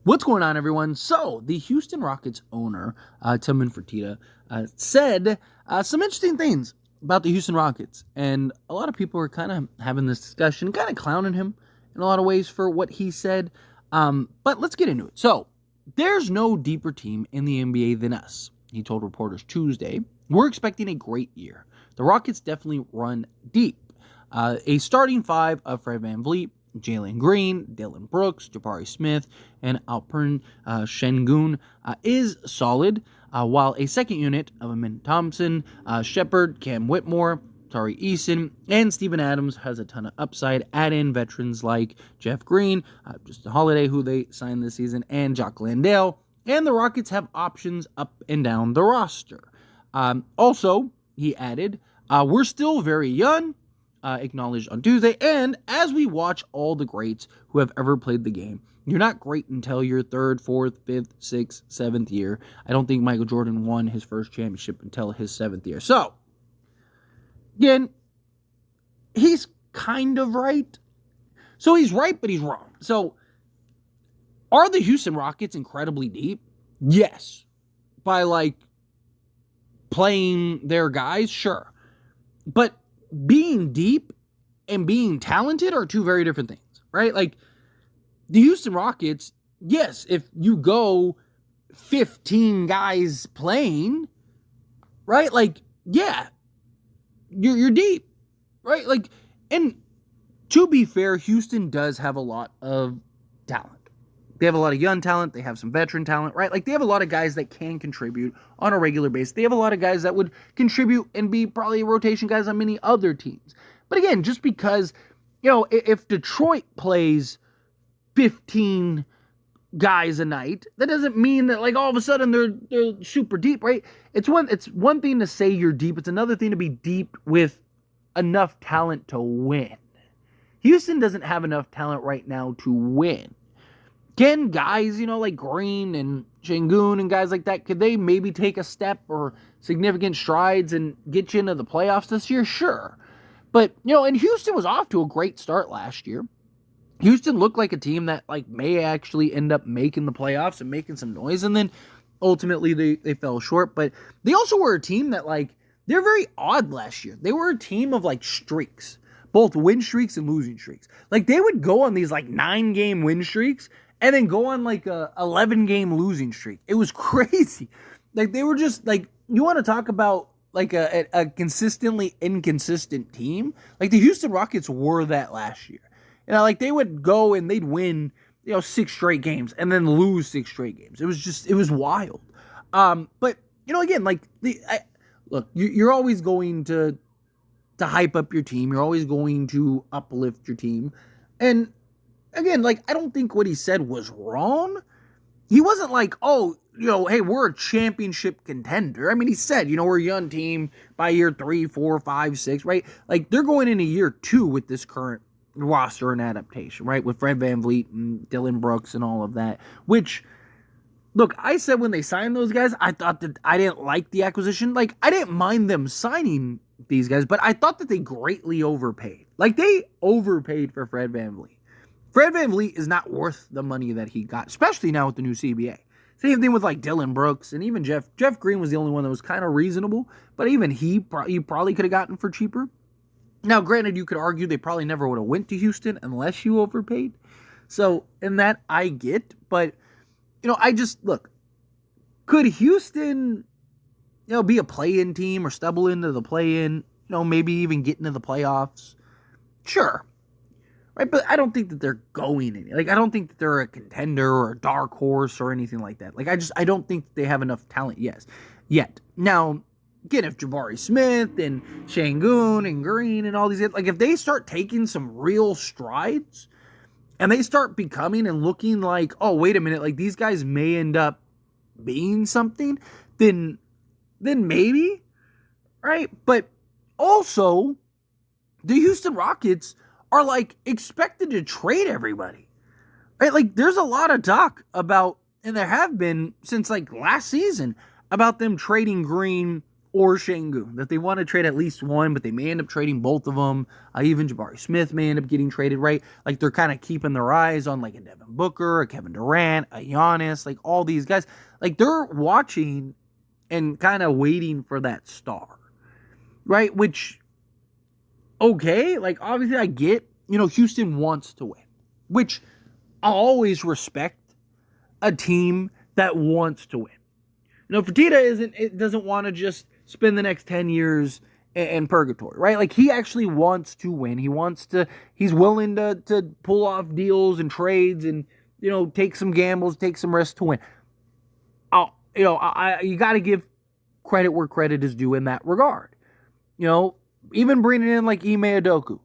What's going on, everyone? So, the Houston Rockets owner, Tillman Fertitta, said some interesting things about the Houston Rockets. And a lot of people are kind of having this discussion, kind of clowning him in a lot of ways for what he said. But let's get into it. So, there's no deeper team in the NBA than us, he told reporters Tuesday. We're expecting a great year. The Rockets definitely run deep. A starting five of Fred VanVleet, Jalen Green, Dillon Brooks, Jabari Smith, and Alperen Sengun is solid, while a second unit of Amen Thompson, Shepard, Cam Whitmore, Tari Eason, and Steven Adams has a ton of upside. Add in veterans like Jeff Green, Justin Holiday, who they signed this season, and Jock Landale, and the Rockets have options up and down the roster. Also, he added, we're still very young, acknowledged on Tuesday, and as we watch all the greats who have ever played the game, you're not great until your third, fourth, fifth, sixth, seventh year. I don't think Michael Jordan won his first championship until his seventh year. So, again, he's kind of right. So he's right, but he's wrong. So, are the Houston Rockets incredibly deep? Yes. By, playing their guys? Sure. But being deep and being talented are two very different things, right? The Houston Rockets, yes, if you go 15 guys playing, right? Yeah, you're deep, right? And to be fair, Houston does have a lot of talent. They have a lot of young talent. They have some veteran talent, right? They have a lot of guys that can contribute on a regular basis. They have a lot of guys that would contribute and be probably rotation guys on many other teams. But again, just because, if Detroit plays 15 guys a night, that doesn't mean that all of a sudden they're super deep, right? It's one thing to say you're deep. It's another thing to be deep with enough talent to win. Houston doesn't have enough talent right now to win. Can guys, like Green and Sengun and guys like that, could they maybe take a step or significant strides and get you into the playoffs this year? Sure. But, and Houston was off to a great start last year. Houston looked like a team that, may actually end up making the playoffs and making some noise. And then ultimately they fell short. But they also were a team that, they're very odd last year. They were a team of, streaks. Both win streaks and losing streaks. They would go on these, 9-game win streaks and then go on a 11-game losing streak. It was crazy. They were just you want to talk about a consistently inconsistent team? The Houston Rockets were that last year. They would go and they'd win, 6 straight games and then lose 6 straight games. It was wild. But again, look, you're always going to hype up your team. You're always going to uplift your team. And again, I don't think what he said was wrong. He wasn't hey, we're a championship contender. I mean, he said, we're a young team by year 3, 4, 5, 6, right? They're going into year 2 with this current roster and adaptation, right? With Fred VanVleet and Dillon Brooks and all of that, which, look, I said when they signed those guys, I thought that I didn't like the acquisition. I didn't mind them signing these guys, but I thought that they greatly overpaid. They overpaid for Fred VanVleet. Fred VanVleet is not worth the money that he got, especially now with the new CBA. Same thing with Dillon Brooks and even Jeff Green was the only one that was kind of reasonable, but even you probably could have gotten for cheaper. Now, granted, you could argue they probably never would have went to Houston unless you overpaid. So, in that, I get, but, look, could Houston, be a play-in team or stumble into the play-in, maybe even get into the playoffs? Sure. Right, but I don't think that they're going any. I don't think that they're a contender or a dark horse or anything like that. I don't think they have enough talent yet. Now, again, if Jabari Smith and Sengun and Green and all these, if they start taking some real strides and they start becoming and looking oh, wait a minute, these guys may end up being something, then maybe, right? But also, the Houston Rockets are expected to trade everybody, right? There's a lot of talk about, and there have been since last season, about them trading Green or Şengün, that they want to trade at least one, but they may end up trading both of them. Even Jabari Smith may end up getting traded, right? Like they're kind of keeping their eyes on like a Devin Booker, a Kevin Durant, a Giannis, like all these guys. Like they're watching and kind of waiting for that star, right? Which, okay, like obviously I get, Houston wants to win, which I'll always respect a team that wants to win. Fertitta doesn't want to just spend the next 10 years in purgatory, right? Like he actually wants to win. He's willing to pull off deals and trades and, take some gambles, take some risks to win. You got to give credit where credit is due in that regard. Even bringing in like Ime Udoka,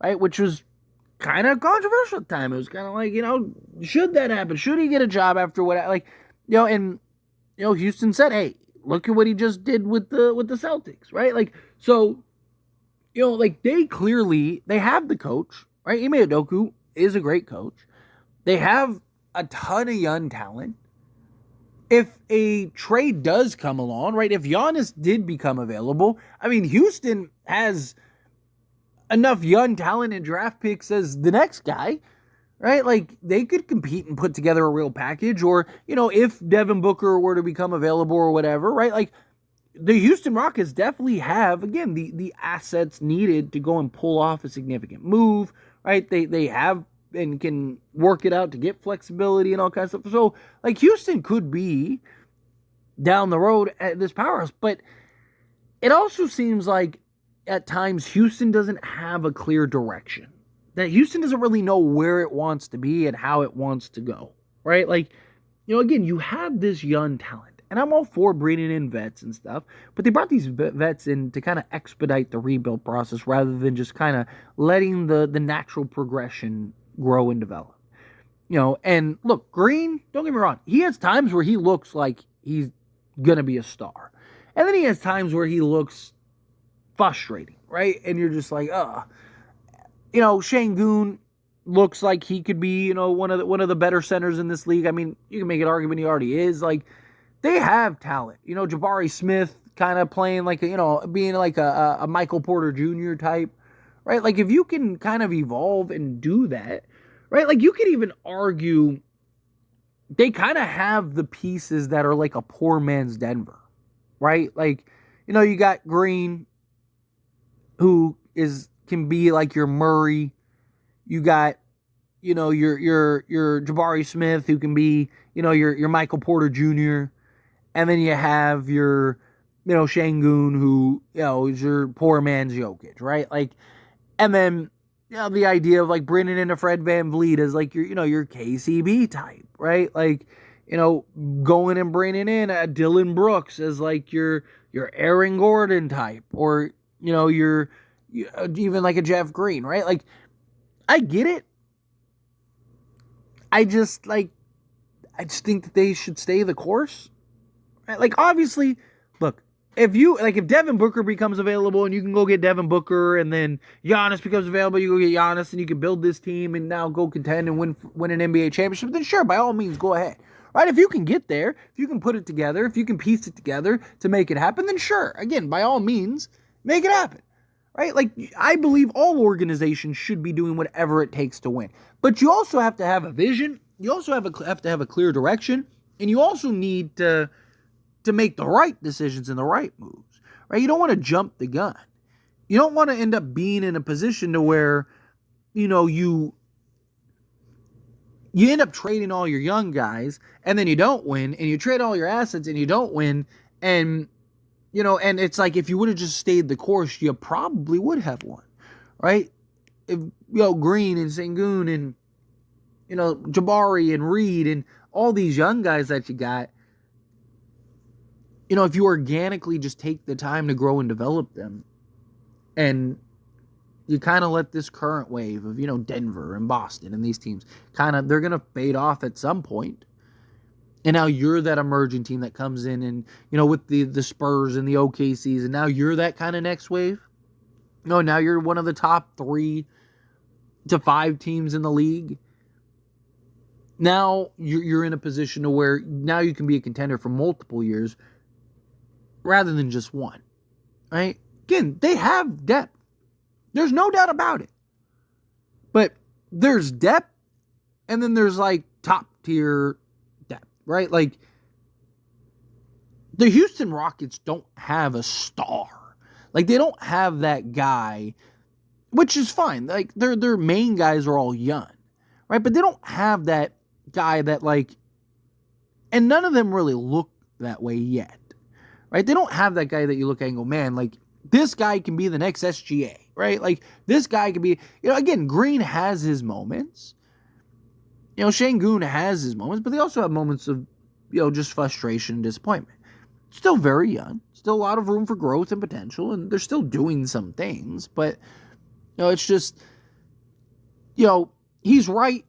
right? Which was kind of controversial at the time. It was kind of like, should that happen? Should he get a job after what, like, Houston said, hey, look at what he just did with the Celtics, right? Like, so, like they have the coach, right? Ime Udoka is a great coach. They have a ton of young talent. If a trade does come along, right? If Giannis did become available, I mean, Houston has enough young talent and draft picks as the next guy, right? Like they could compete and put together a real package, or, if Devin Booker were to become available or whatever, right? Like the Houston Rockets definitely have, again, the assets needed to go and pull off a significant move, right? They have and can work it out to get flexibility and all kinds of stuff. So like Houston could be down the road at this powerhouse, but it also seems like at times Houston doesn't have a clear direction. That Houston doesn't really know where it wants to be and how it wants to go, right? Like, again, you have this young talent, and I'm all for bringing in vets and stuff, but they brought these vets in to kind of expedite the rebuild process rather than just kind of letting the natural progression grow and develop. And look, Green, don't get me wrong, he has times where he looks like he's going to be a star. And then he has times where he looks frustrating, right? And you're just like, Şengün looks like he could be, one of the better centers in this league. I mean, you can make an argument he already is. Like, they have talent. Jabari Smith kind of playing like being like a Michael Porter Jr. type, right? Like, if you can kind of evolve and do that, right? Like, you could even argue they kind of have the pieces that are like a poor man's Denver, right? Like, you got Green, who can be like your Murray. You got, your Jabari Smith, who can be, your Michael Porter Jr. And then you have your, Şengün, who, is your poor man's Jokic, right? Like, and then, the idea of like bringing in a Fred VanVleet as like your KCB type, right? Like, going and bringing in a Dylan Brooks as like your Aaron Gordon type, or, your even like a Jeff Green, right? Like, I get it. I just think that they should stay the course. Right? Like, obviously, look, if Devin Booker becomes available and you can go get Devin Booker, and then Giannis becomes available, you go get Giannis, and you can build this team and now go contend and win an NBA championship, then sure, by all means, go ahead. Right? If you can get there, if you can put it together, if you can piece it together to make it happen, then sure, again, by all means, make it happen. Right? Like, I believe all organizations should be doing whatever it takes to win. But you also have to have a vision. You also have to have a clear direction. And you also need to make the right decisions and the right moves. Right? You don't want to jump the gun. You don't want to end up being in a position to where, you end up trading all your young guys, and then you don't win, and you trade all your assets and you don't win, and and it's like, if you would have just stayed the course, you probably would have won, right? If, Green and Şengün and, Jabari and Reed and all these young guys that you got, if you organically just take the time to grow and develop them, and you kind of let this current wave of, Denver and Boston and these teams they're going to fade off at some point. And now you're that emerging team that comes in and, with the Spurs and the OKCs, and now you're that kind of next wave. Now you're one of the top 3 to 5 teams in the league. Now you're in a position to where now you can be a contender for multiple years rather than just one. right? Again, they have depth. There's no doubt about it. But there's depth, and then there's like top tier depth, right? Like the Houston Rockets don't have a star. Like they don't have that guy, which is fine. Like their main guys are all young, right? But they don't have that guy that like, and none of them really look that way yet, right? They don't have that guy that you look at and go, man, like this guy can be the next SGA, right? Like this guy can be, again, Green has his moments. Şengün has his moments, but they also have moments of, just frustration and disappointment. Still very young, still a lot of room for growth and potential, and they're still doing some things, but, it's just, he's right.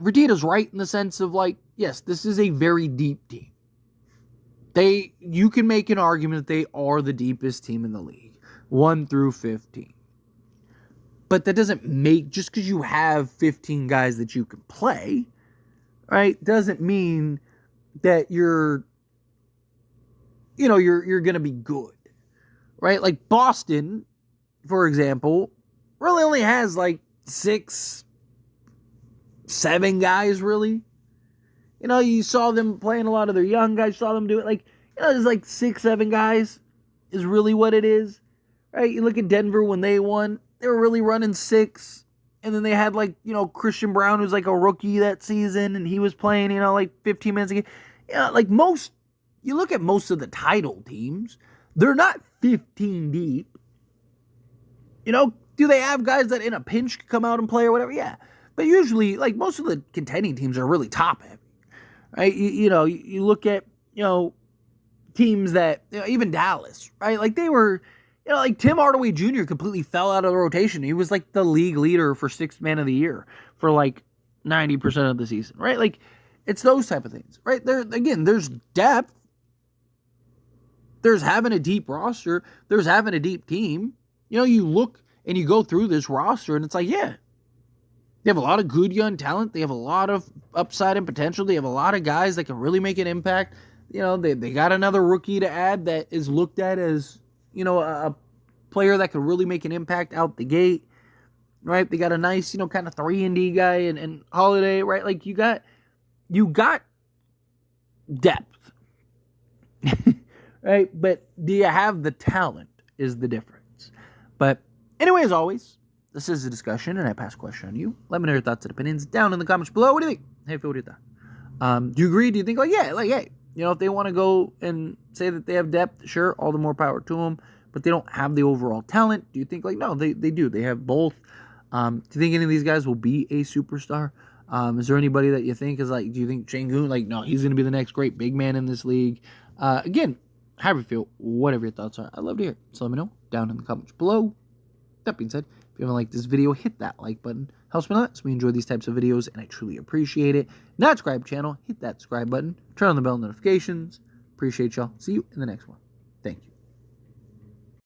Fertitta's right in the sense of like, yes, this is a very deep team. You can make an argument that they are the deepest team in the league, 1 through 15. But that doesn't make, just because you have 15 guys that you can play, right, doesn't mean that you're going to be good, right? Like Boston, for example, really only has like 6, 7 guys, really. You saw them playing a lot of their young guys, saw them do it. Like, there's like 6, 7 guys is really what it is, right? You look at Denver when they won, they were really running 6. And then they had like, Christian Brown, who's like a rookie that season, and he was playing, like 15 minutes a game. Like you look at most of the title teams, they're not 15 deep. Do they have guys that in a pinch come out and play or whatever? Yeah. But usually, like most of the contending teams are really top heavy. Right? You look at, teams that, even Dallas, right? Like they were, like Tim Hardaway Jr. completely fell out of the rotation. He was like the league leader for 6th man of the year for like 90% of the season, right? Like it's those type of things, right? There's depth. There's having a deep roster. There's having a deep team. You look and you go through this roster and it's like, yeah, they have a lot of good young talent. They have a lot of upside and potential. They have a lot of guys that can really make an impact. They got another rookie to add that is looked at as, a player that could really make an impact out the gate, right? They got a nice, kind of 3-and-D guy and Holiday, right? Like you got depth, right? But do you have the talent is the difference. But anyway, as always, this is a discussion, and I pass a question on you. Let me know your thoughts and opinions down in the comments below. What do you think? Hey, Phil, what do you think? Do you agree? Do you think, hey, if they want to go and say that they have depth, sure, all the more power to them, but they don't have the overall talent? Do you think, no, they do. They have both. Do you think any of these guys will be a superstar? Is there anybody that you think is like, do you think Şengün, no, he's going to be the next great big man in this league? Again, however you feel, whatever your thoughts are, I'd love to hear it. So let me know down in the comments below. That being said, if you haven't liked this video, hit that like button. Helps me a lot, so we enjoy these types of videos, and I truly appreciate it. Not subscribe channel, hit that subscribe button. Turn on the bell notifications. Appreciate y'all. See you in the next one.